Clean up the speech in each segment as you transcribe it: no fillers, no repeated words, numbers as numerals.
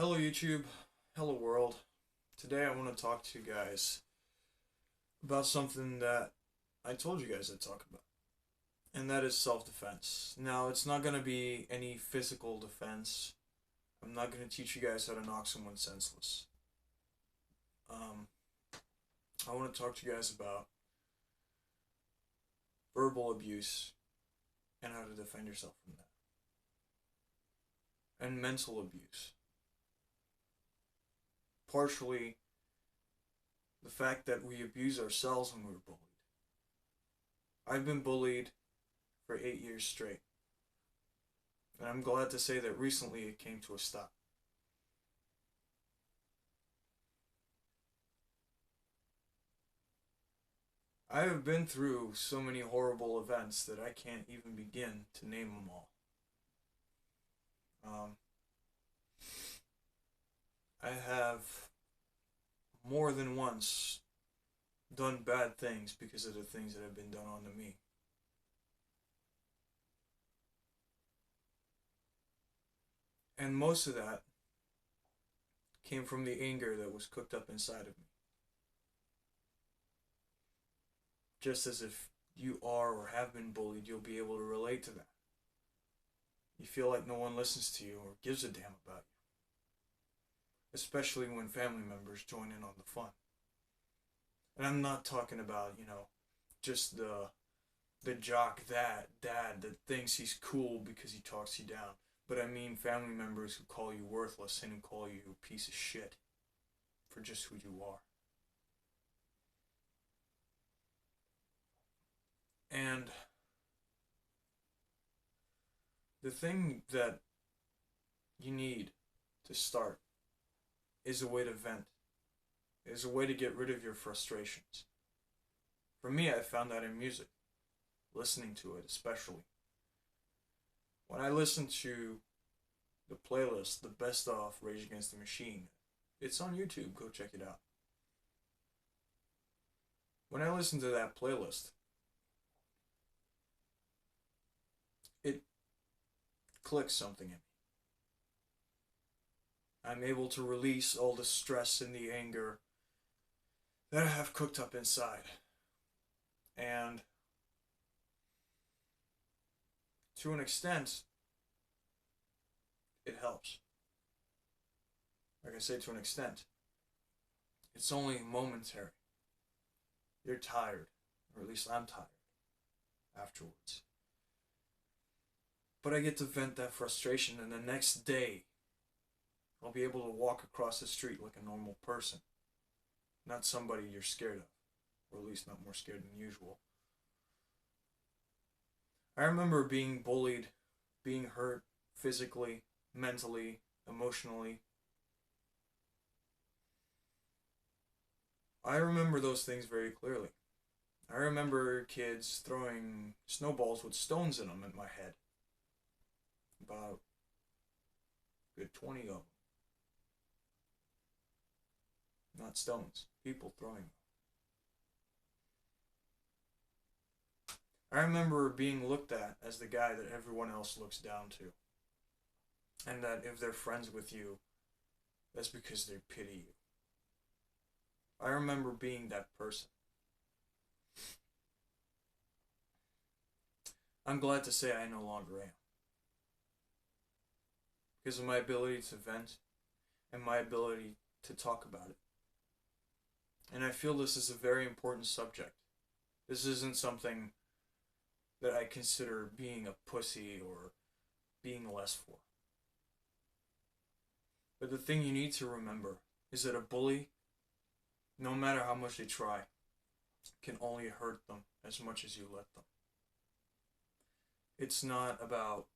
Hello YouTube, hello world. Today I want to talk to you guys about something that I told you guys I'd talk about, and that is self-defense. Now, it's not going to be any physical defense. I'm not going to teach you guys how to knock someone senseless. Um, I want to talk to you guys about verbal abuse and how to defend yourself from that, and mental abuse. Partially the fact that we abuse ourselves when we were bullied. I've been bullied for 8 years straight. And I'm glad to say that recently it came to a stop. I have been through so many horrible events that I can't even begin to name them all. Um, I have more than once done bad things because of the things that have been done onto me. And most of that came from the anger that was cooked up inside of me. Just as if you are or have been bullied, you'll be able to relate to that. You feel like no one listens to you or gives a damn about you. Especially when family members join in on the fun. And I'm not talking about, just the jock dad that thinks he's cool because he talks you down. But I mean family members who call you worthless and who call you a piece of shit for just who you are. And the thing that you need to start is a way to vent, is a way to get rid of your frustrations. For me, I found that in music, listening to it especially. When I listen to the playlist, the best of Rage Against the Machine, it's on YouTube, go check it out. When I listen to that playlist, it clicks something in me. I'm able to release all the stress and the anger that I have cooked up inside. And to an extent, it helps. Like I say, to an extent. It's only momentary. You're tired, or at least I'm tired afterwards. But I get to vent that frustration, and the next day, I'll be able to walk across the street like a normal person. Not somebody you're scared of, or at least not more scared than usual. I remember being bullied, being hurt physically, mentally, emotionally. I remember those things very clearly. I remember kids throwing snowballs with stones in them at my head. About a good 20 of them. Not stones, people throwing them. I remember being looked at as the guy that everyone else looks down to. And that if they're friends with you, that's because they pity you. I remember being that person. I'm glad to say I no longer am. Because of my ability to vent and my ability to talk about it. And I feel this is a very important subject. This isn't something that I consider being a pussy or being less for. But the thing you need to remember is that a bully, no matter how much they try, can only hurt them as much as you let them. It's not about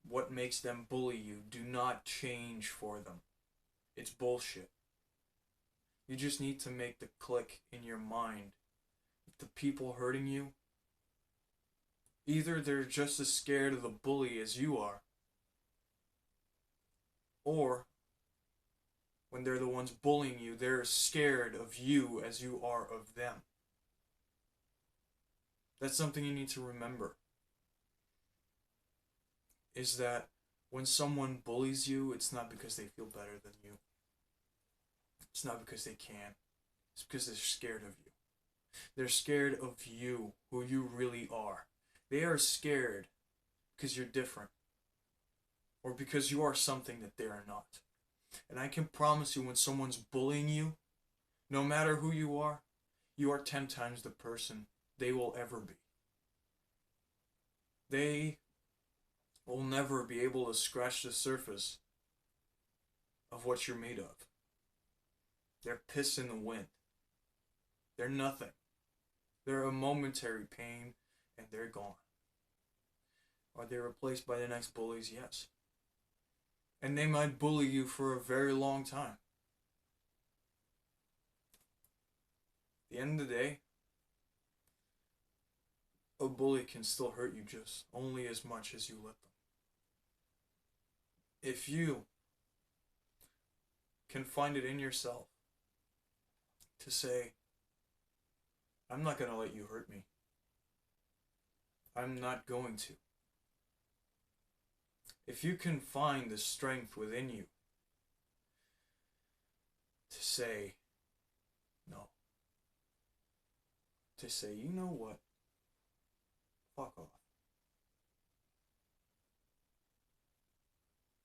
what makes them bully you. Do not change for them. It's bullshit. You just need to make the click in your mind. The people hurting you, either they're just as scared of the bully as you are, or when they're the ones bullying you, they're as scared of you as you are of them. That's something you need to remember. Is that When someone bullies you, it's not because they feel better than you. It's not because they can. It's because they're scared of you. They're scared of you, who you really are. They are scared because you're different. Or because you are something that they are not. And I can promise you, when someone's bullying you, no matter who you are 10 times the person they will ever be. They will never be able to scratch the surface of what you're made of. They're piss in the wind. They're nothing. They're a momentary pain and they're gone. Are they replaced by the next bullies? Yes. And they might bully you for a very long time. At the end of the day, a bully can still hurt you just only as much as you let them. If you can find it in yourself to say, I'm not going to let you hurt me. I'm not going to. If you can find the strength within you to say no, to say, you know what, fuck off,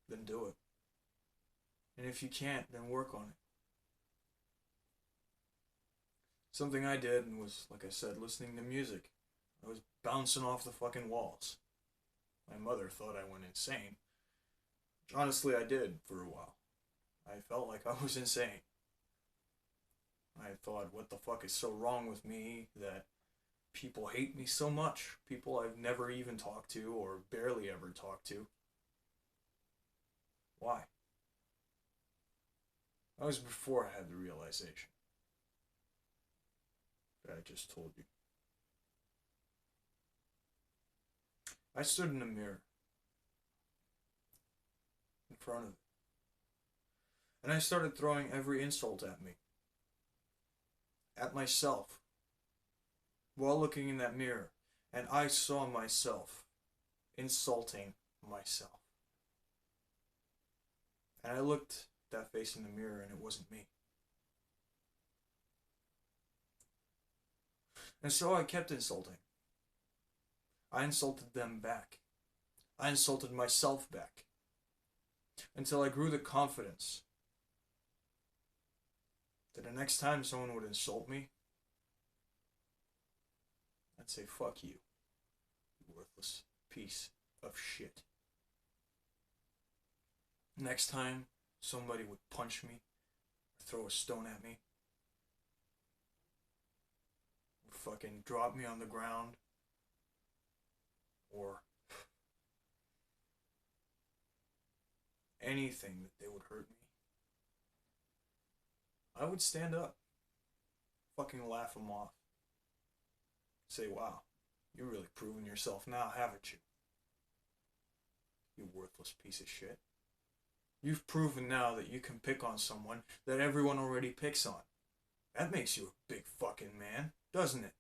then do it. And if you can't, then work on it. Something I did was, like I said, listening to music. I was bouncing off the fucking walls. My mother thought I went insane. Honestly, I did for a while. I felt like I was insane. I thought, what the fuck is so wrong with me that people hate me so much? People I've never even talked to or barely ever talked to. Why? That was before I had the realization that I just told you. I stood in a mirror in front of it. And I started throwing every insult at me. At myself. While looking in that mirror. And I saw myself insulting myself. And I looked that face in the mirror and it wasn't me. And so I kept insulting. I insulted them back. I insulted myself back. Until I grew the confidence that the next time someone would insult me, I'd say, fuck you, you worthless piece of shit. Next time somebody would punch me, or throw a stone at me, or fucking drop me on the ground, or anything that they would hurt me, I would stand up, fucking laugh them off. Say, wow, you're really proving yourself now, haven't you? You worthless piece of shit. You've proven now that you can pick on someone that everyone already picks on. That makes you a big fucking man, doesn't it?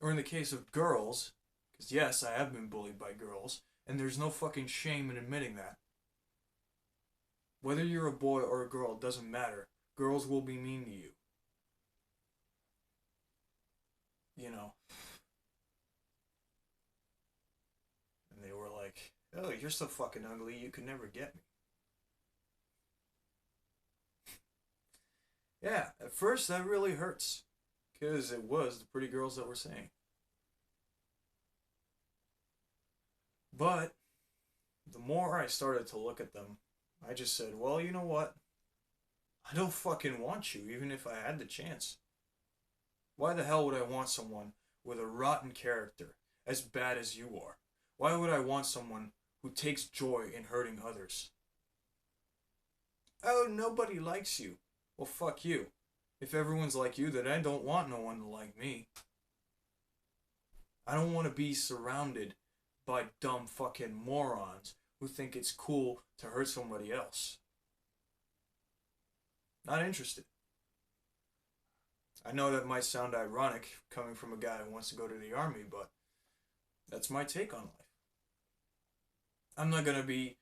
Or in the case of girls, because yes, I have been bullied by girls, and there's no fucking shame in admitting that. Whether you're a boy or a girl, it doesn't matter. Girls will be mean to you. You know. And they were like, oh, you're so fucking ugly, you could never get me. Yeah, at first that really hurts. Because it was the pretty girls that were saying. But the more I started to look at them, I just said, well, you know what? I don't fucking want you, even if I had the chance. Why the hell would I want someone with a rotten character, as bad as you are? Why would I want someone who takes joy in hurting others? Oh, nobody likes you. Well, fuck you. If everyone's like you, then I don't want no one to like me. I don't want to be surrounded by dumb fucking morons who think it's cool to hurt somebody else. Not interested. I know that might sound ironic coming from a guy who wants to go to the army, but that's my take on life. I'm not going to be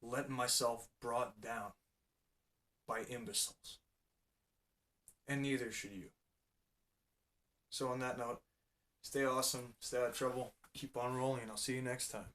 letting myself brought down by imbeciles. And neither should you. So on that note, stay awesome, stay out of trouble, keep on rolling, and I'll see you next time.